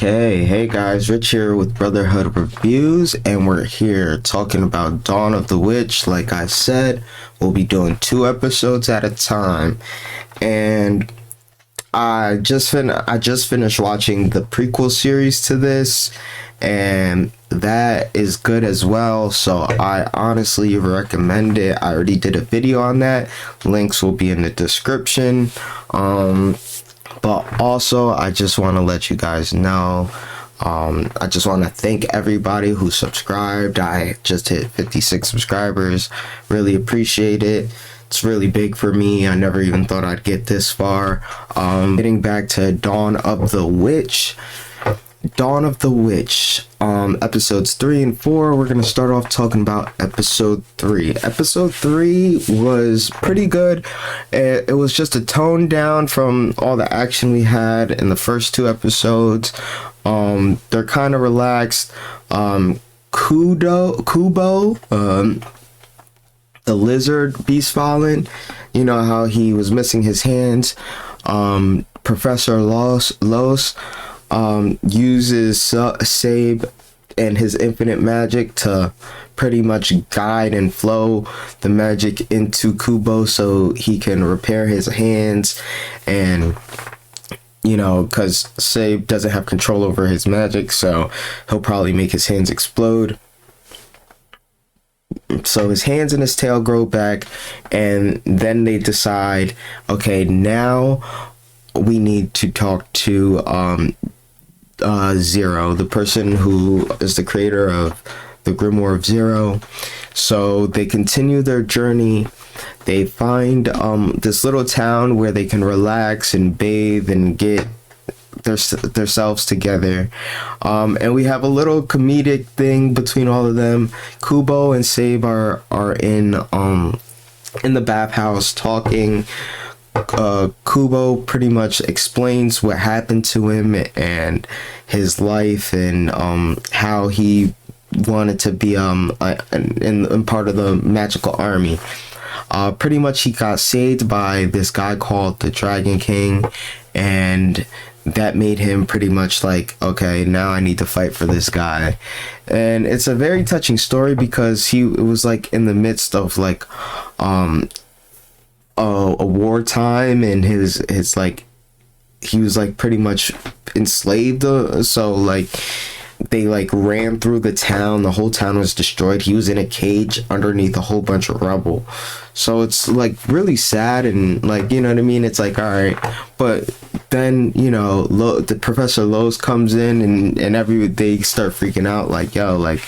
Okay, hey guys, Rich here with Brotherhood Reviews, and we're here talking about Dawn of the Witch. Like I said, we'll be doing 2 episodes at a time, and I just finished watching the prequel series to this, and that is good as well, so I honestly recommend it. I already did a video on that. Links will be in the description. But also, I just want to let you guys know, I just want to thank everybody who subscribed. I just hit 56 subscribers. Really appreciate it. It's really big for me. I never even thought I'd get this far. Getting back to Dawn of the Witch. Episodes 3 and 4. We're gonna start off talking about episode 3. Episode 3 was pretty good. It was just a tone down from all the action we had in the first 2 episodes. They're kind of relaxed. Kubo, the lizard beast fallen, you know how he was missing his hands. Professor Los uses Sabe and his infinite magic to pretty much guide and flow the magic into Kubo so he can repair his hands, and you know, because Sabe doesn't have control over his magic, so he'll probably make his hands explode. So his hands and his tail grow back, and then they decide, okay, now we need to talk to Zero, the person who is the creator of the Grimoire of Zero. So they continue their journey. They find this little town where they can relax and bathe and get themselves together, and we have a little comedic thing between all of them. Kubo and Sabe are in the bathhouse talking. Kubo pretty much explains what happened to him and his life, and how he wanted to be in part of the magical army. Pretty much he got saved by this guy called the Dragon King, and that made him pretty much like, okay, now I need to fight for this guy. And it's a very touching story because it was like in the midst of like a wartime, and his like, he was like pretty much enslaved, so like they like ran through the town. The whole town was destroyed. He was in a cage underneath a whole bunch of rubble. So it's like really sad, and like, you know what I mean, it's like, all right. But then, you know, the Professor Lowe's comes in, and they start freaking out like, yo, like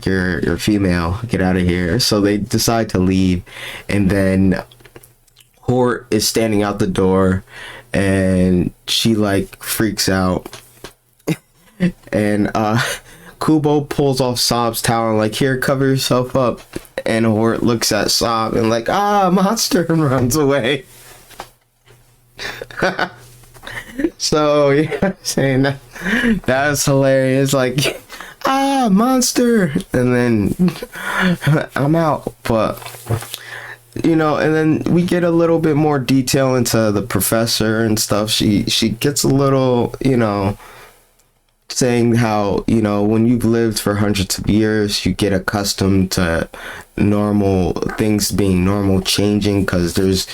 you're female, get out of here. So they decide to leave, and then Hort is standing out the door, and she like freaks out, and Kubo pulls off Sob's towel and like, here, cover yourself up. And Hort looks at Sob and like, monster, and runs away. So yeah, saying that was hilarious, like, monster, and then I'm out. But you know, and then we get a little bit more detail into the professor and stuff. She gets a little, you know, saying how, you know, when you've lived for hundreds of years, you get accustomed to normal things being normal changing, because there's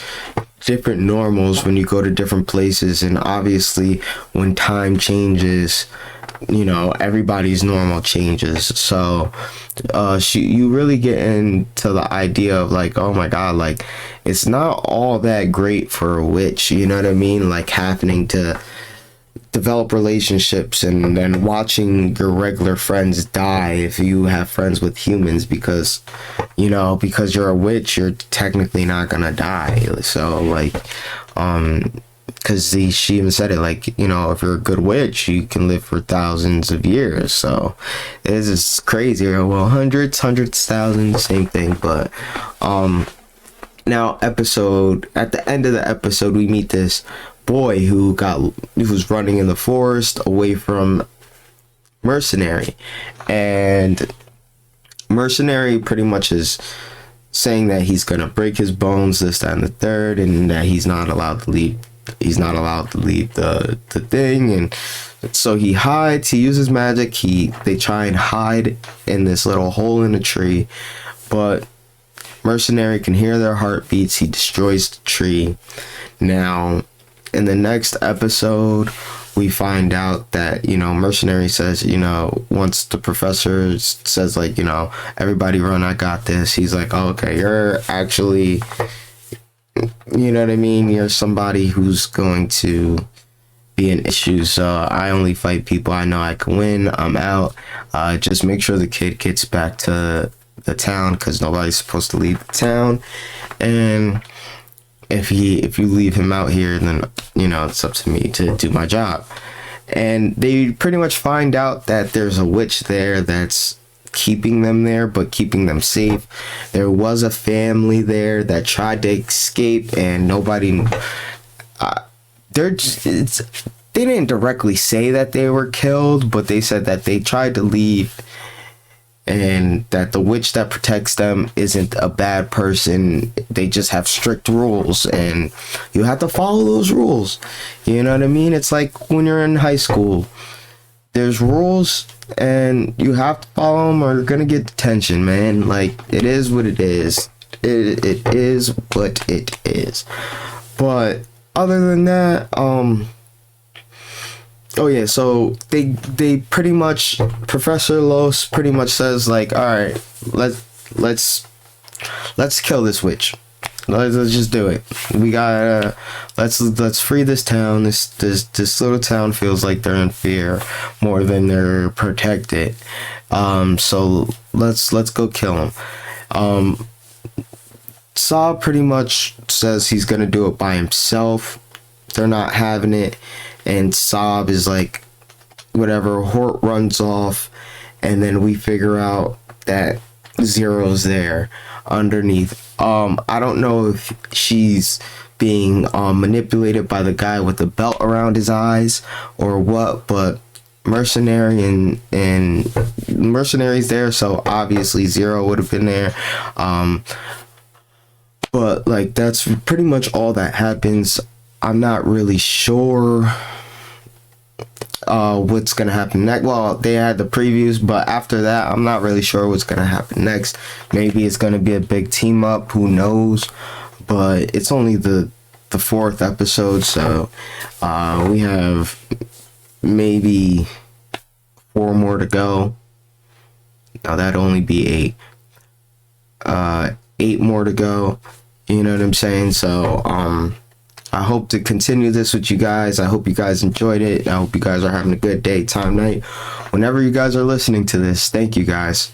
different normals when you go to different places, and obviously when time changes, you know, everybody's normal changes. So you really get into the idea of like, oh my god, like it's not all that great for a witch, you know what I mean, like having to develop relationships and then watching your regular friends die if you have friends with humans, because, you know, because you're a witch, you're technically not gonna die. So like, because she even said it, like, you know, if you're a good witch, you can live for thousands of years. So it's just crazy. Well, hundreds, thousands, same thing. But now at the end of the episode, we meet this boy who's running in the forest away from Mercenary, and Mercenary pretty much is saying that he's gonna break his bones, this, that, and the third, and that he's not allowed to leave the thing, and So he hides, he uses magic, they try and hide in this little hole in a tree, but Mercenary can hear their heartbeats. He destroys the tree. Now, in the next episode, we find out that, Mercenary says, once the professor says, like, everybody run, I got this. He's like, oh, okay, you're actually, you know what I mean? You're somebody who's going to be an issue. So I only fight people I know I can win. I'm out. Just make sure the kid gets back to the town, because nobody's supposed to leave the town. And if you leave him out here, then it's up to me to do my job. And they pretty much find out that there's a witch there that's keeping them there, but keeping them safe. There was a family there that tried to escape, and nobody they didn't directly say that they were killed, but they said that they tried to leave, and that the witch that protects them isn't a bad person. They just have strict rules, and you have to follow those rules. You know what I mean? It's like when you're in high school. There's rules, and you have to follow them, or you're gonna get detention, man. Like, it is what it is. It is what it is. But other than that, oh yeah, so they pretty much, Professor Los pretty much says, like, all right, let's kill this witch. Let's just do it. We gotta let's free this town. This little town feels like they're in fear more than they're protected. So let's go kill him. Saw pretty much says he's gonna do it by himself. They're not having it, and Saab is like, whatever. Hort runs off, and then we figure out that Zero's there underneath. I don't know if she's being manipulated by the guy with the belt around his eyes or what, but Mercenary and Mercenary's there, so obviously Zero would have been there. But like, that's pretty much all that happens. I'm not really sure what's gonna happen next. Well, they had the previews, but after that, I'm not really sure what's gonna happen next. Maybe it's gonna be a big team up, who knows? But it's only the fourth episode, so we have maybe 4 more to go. Now that'd only be 8 more to go. You know what I'm saying? So I hope to continue this with you guys. I hope you guys enjoyed it. I hope you guys are having a good day, time, night, whenever you guys are listening to this. Thank you guys.